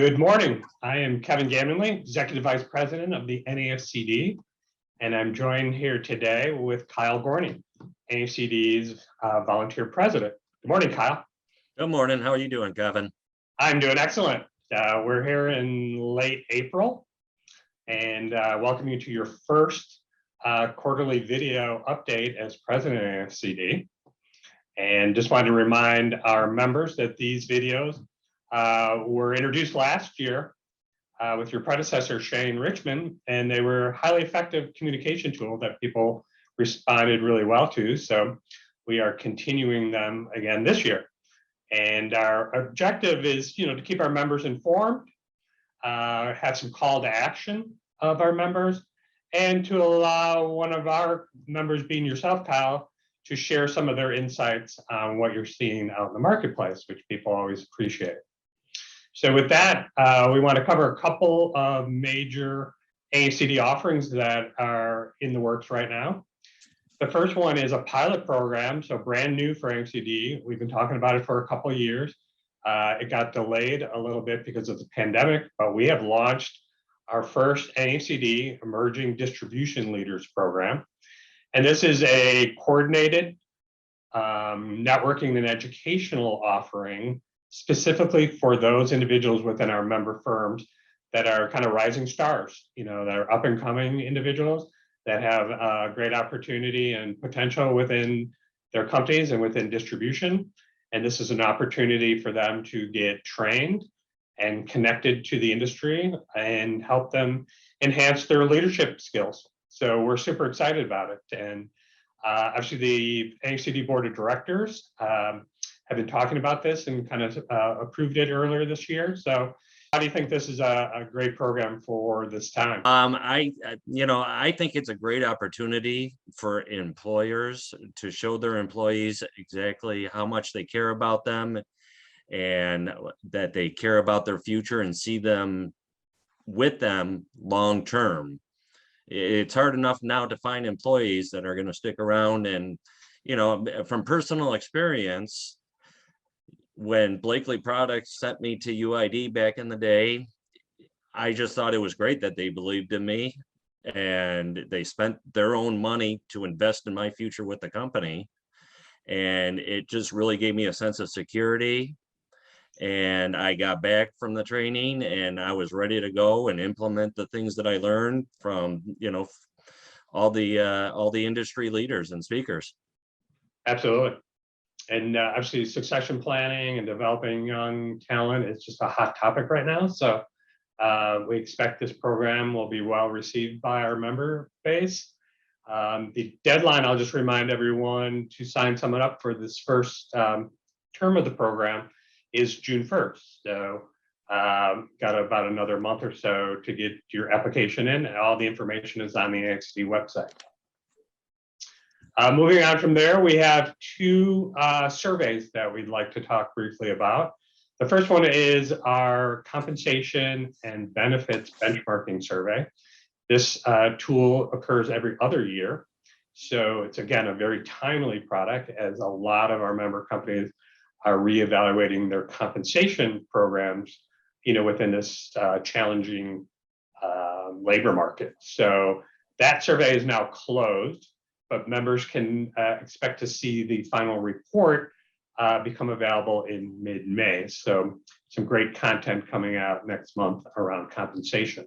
Good morning. I am Kevin Gamonley, Executive Vice President of the NAFCD, and I'm joined here today with Kyle Gorny, NAFCD's volunteer president. Good morning, Kyle. Good morning. How are you doing, Kevin? I'm doing excellent. We're here in late April and welcome you to your first quarterly video update as president of NAFCD. And just wanted to remind our members that these videos were introduced last year with your predecessor, Shane Richmond, and they were a highly effective communication tool that people responded really well to. So we are continuing them again this year. And our objective is, to keep our members informed, have some call to action of our members, and to allow one of our members, being yourself, Kyle, to share some of their insights on what you're seeing out in the marketplace, which people always appreciate. So with that, we want to cover a couple of major NAFCD offerings that are in the works right now. The first one is a pilot program, so brand new for NAFCD. We've been talking about it for a couple of years. It got delayed a little bit because of the pandemic, but we have launched our first NAFCD Emerging Distribution Leaders program. And this is a coordinated networking and educational offering specifically for those individuals within our member firms that are kind of rising stars, that are up and coming individuals that have a great opportunity and potential within their companies and within distribution. And this is an opportunity for them to get trained and connected to the industry and help them enhance their leadership skills. So we're super excited about it. And actually the NAFCD Board of Directors have been talking about this and kind of approved it earlier this year. So how do you think this is a great program for this time? I think it's a great opportunity for employers to show their employees exactly how much they care about them and that they care about their future and see them with them long term. It's hard enough now to find employees that are going to stick around. And, from personal experience, when Blakely Products sent me to UID back in the day, I just thought it was great that they believed in me and they spent their own money to invest in my future with the company. And it just really gave me a sense of security. And I got back from the training and I was ready to go and implement the things that I learned from, all the industry leaders and speakers. Absolutely. And obviously succession planning and developing young talent is just a hot topic right now. So we expect this program will be well received by our member base. The deadline, I'll just remind everyone to sign someone up for this first term of the program is June 1st. So got about another month or so to get your application in, and all the information is on the NAFCD website. Moving on from there, we have two surveys that we'd like to talk briefly about. The first one is our compensation and benefits benchmarking survey. This tool occurs every other year. So it's, again, a very timely product as a lot of our member companies are reevaluating their compensation programs, within this challenging labor market. So that survey is now closed, but members can expect to see the final report become available in mid-May. So some great content coming out next month around compensation.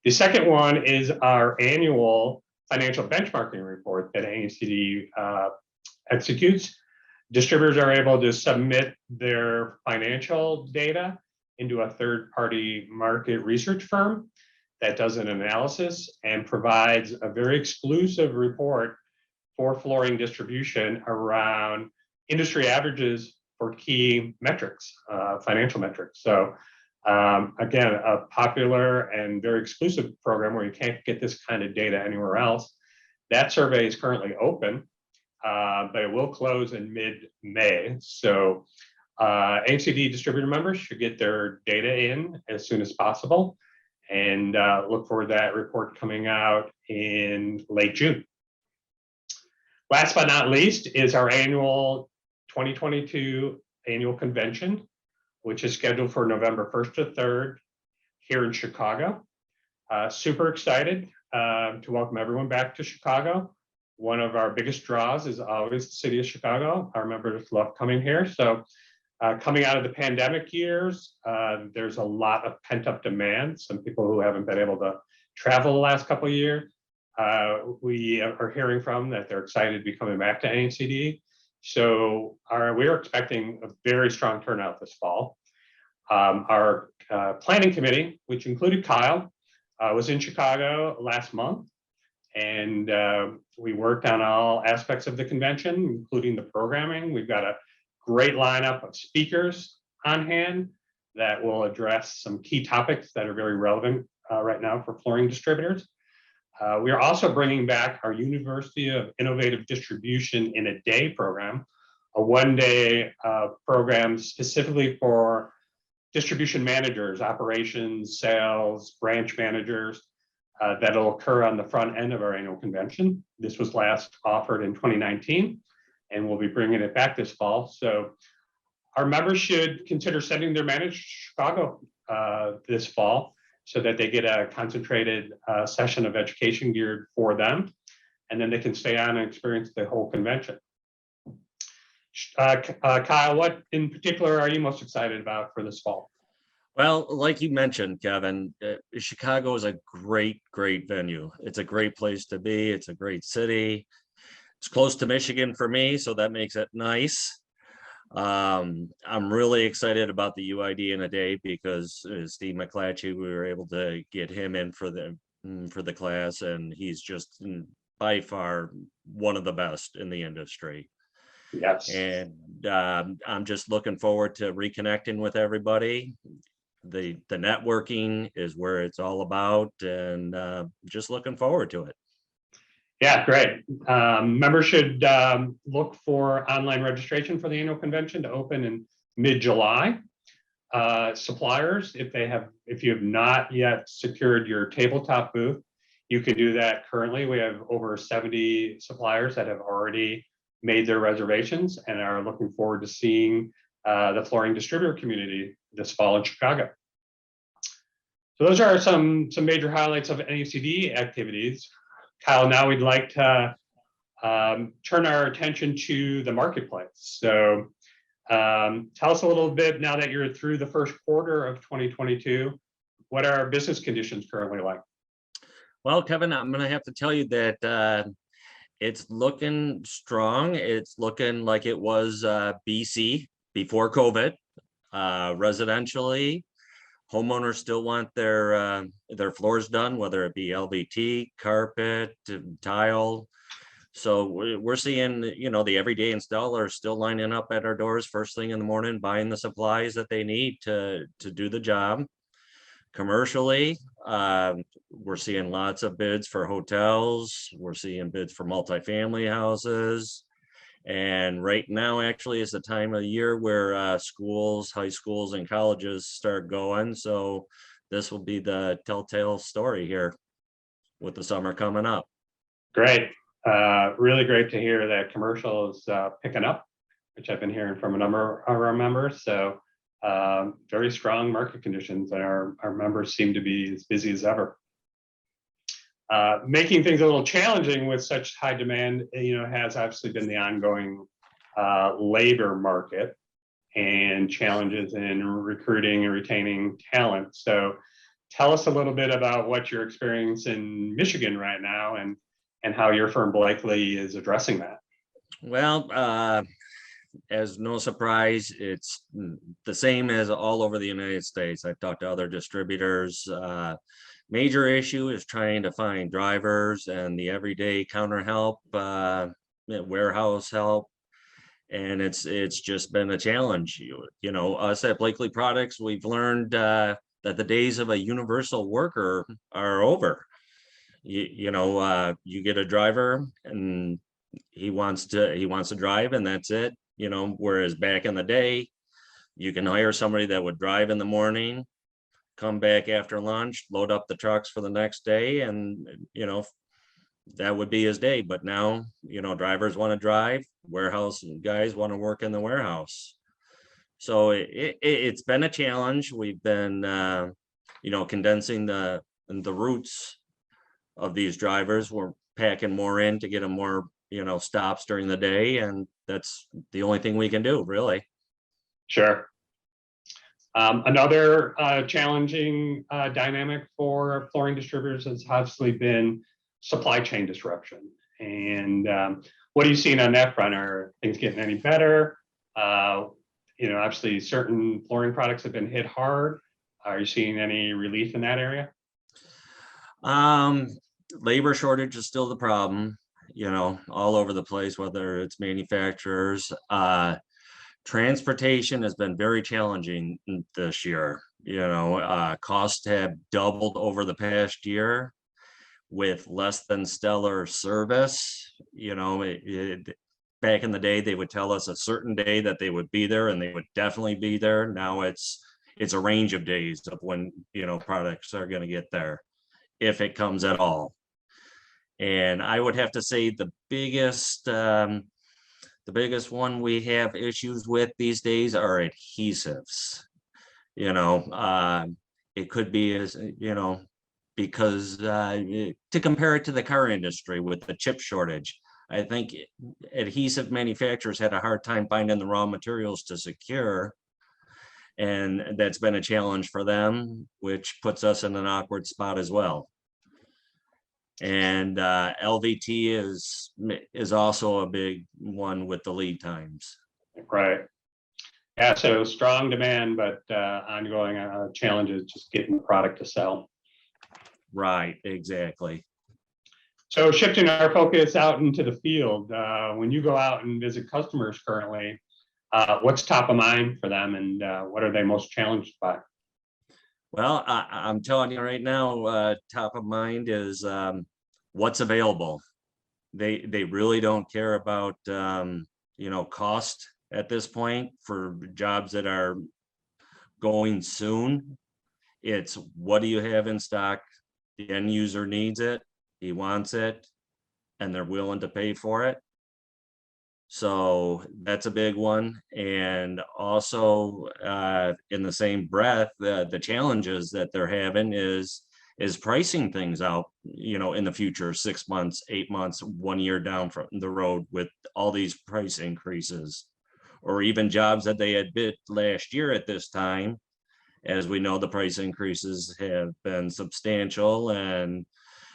The second one is our annual financial benchmarking report that NAFCD executes. Distributors are able to submit their financial data into a third-party market research firm that does an analysis and provides a very exclusive report for flooring distribution around industry averages for key metrics, financial metrics. So again, a popular and very exclusive program where you can't get this kind of data anywhere else. That survey is currently open. But it will close in mid-May. So NAFCD distributor members should get their data in as soon as possible and look for that report coming out in late June. Last but not least is our annual 2022 annual convention, which is scheduled for November 1st to 3rd here in Chicago. Super excited to welcome everyone back to Chicago. One of our biggest draws is always the city of Chicago. Our members love coming here. So coming out of the pandemic years, there's a lot of pent-up demand. Some people who haven't been able to travel the last couple of years, we are hearing from that they're excited to be coming back to NAFCD. So we're expecting a very strong turnout this fall. Our planning committee, which included Kyle, was in Chicago last month, and we worked on all aspects of the convention, including the programming. We've got a great lineup of speakers on hand that will address some key topics that are very relevant right now for flooring distributors. We are also bringing back our University of Innovative Distribution in a Day program, a one-day program specifically for distribution managers, operations, sales, branch managers, that'll occur on the front end of our annual convention. This was last offered in 2019, and we'll be bringing it back this fall. So our members should consider sending their manager to Chicago this fall so that they get a concentrated session of education geared for them, and then they can stay on and experience the whole convention. Kyle, what in particular are you most excited about for this fall? Well, like you mentioned, Kevin, Chicago is a great venue. It's a great place to be. It's a great city. It's close to Michigan for me, so that makes it nice. I'm really excited about the UID in a Day because Steve McClatchy, we were able to get him in for the class, and he's just by far one of the best in the industry. Yes. And I'm just looking forward to reconnecting with everybody. The networking is where it's all about, and just looking forward to it. Yeah, great. Members should look for online registration for the annual convention to open in mid-July. Suppliers, if you have not yet secured your tabletop booth, you can do that currently. We have over 70 suppliers that have already made their reservations and are looking forward to seeing the flooring distributor community this fall in Chicago. So those are some major highlights of NAFCD activities. Kyle, now we'd like to turn our attention to the marketplace. So tell us a little bit, now that you're through the first quarter of 2022, what are business conditions currently like? Well, Kevin, I'm going to have to tell you that it's looking strong. It's looking like it was BC before COVID. Residentially, homeowners still want their floors done, whether it be LVT, carpet, tile. So we're seeing, the everyday installers still lining up at our doors first thing in the morning, buying the supplies that they need to do the job. Commercially, we're seeing lots of bids for hotels. We're seeing bids for multifamily houses. And right now actually is the time of year where schools, high schools, and colleges start going. So this will be the telltale story here with the summer coming up. Great. Really great to hear that commercial is picking up, which I've been hearing from a number of our members. So very strong market conditions, and our members seem to be as busy as ever. Making things a little challenging with such high demand, has obviously been the ongoing labor market and challenges in recruiting and retaining talent. So tell us a little bit about what you're experiencing in Michigan right now and how your firm Blakely is addressing that. Well, as no surprise, it's the same as all over the United States. I've talked to other distributors. Major issue is trying to find drivers and the everyday counter help, warehouse help, and it's just been a challenge. Us at Blakely Products, we've learned that the days of a universal worker are over. You get a driver and he wants to drive, and that's it. Whereas back in the day, you can hire somebody that would drive in the morning, come back after lunch, load up the trucks for the next day, and that would be his day. But now, drivers want to drive, warehouse guys want to work in the warehouse. So it's been a challenge. We've been, condensing the routes of these drivers. We're packing more in to get them more, stops during the day, and that's the only thing we can do, really. Sure. Another challenging dynamic for flooring distributors has obviously been supply chain disruption. And what are you seeing on that front? Are things getting any better? Obviously certain flooring products have been hit hard. Are you seeing any relief in that area? Labor shortage is still the problem, all over the place, whether it's manufacturers. Transportation has been very challenging this year. Costs have doubled over the past year with less than stellar service. Back in the day, they would tell us a certain day that they would be there, and they would definitely be there. Now it's a range of days of when, products are going to get there, if it comes at all. And I would have to say the biggest one we have issues with these days are adhesives. It could be as, because to compare it to the car industry with the chip shortage, I think adhesive manufacturers had a hard time finding the raw materials to secure. And that's been a challenge for them, which puts us in an awkward spot as well. And LVT is also a big one with the lead times. Right. Yeah, so strong demand, but ongoing challenges just getting the product to sell. Right, exactly. So shifting our focus out into the field, when you go out and visit customers currently, what's top of mind for them, and what are they most challenged by? Well, I'm telling you right now, top of mind is what's available. They really don't care about cost at this point for jobs that are going soon. It's what do you have in stock? The end user needs it, he wants it, and they're willing to pay for it. So that's a big one. And also in the same breath, the challenges that they're having is pricing things out, in the future, 6 months, 8 months, 1 year down from the road with all these price increases, or even jobs that they had bid last year at this time. As we know, the price increases have been substantial, and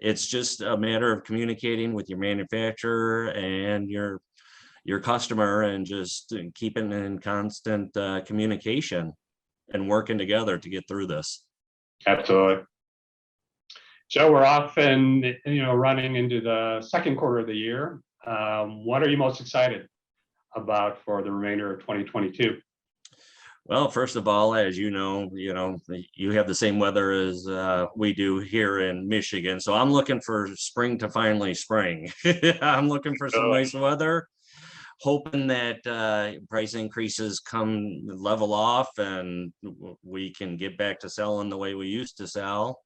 it's just a matter of communicating with your manufacturer and your customer, and just keeping in constant communication and working together to get through this. Absolutely. So we're off and running into the second quarter of the year. What are you most excited about for the remainder of 2022? Well, first of all, as you know, you have the same weather as we do here in Michigan. So I'm looking for spring to finally spring. I'm looking for some nice weather, hoping that price increases come level off and we can get back to selling the way we used to sell.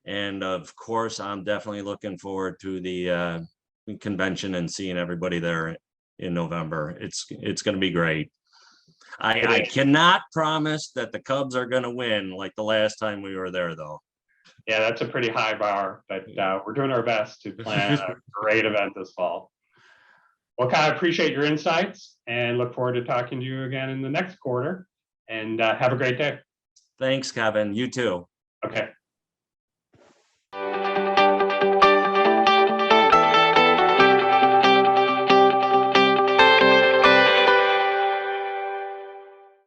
And of course, I'm definitely looking forward to the convention and seeing everybody there in November. It's going to be great. I cannot promise that the Cubs are going to win like the last time we were there, though. Yeah, that's a pretty high bar, but we're doing our best to plan a great event this fall. Well, Kai, I appreciate your insights and look forward to talking to you again in the next quarter. And have a great day. Thanks, Kevin. You too. Okay.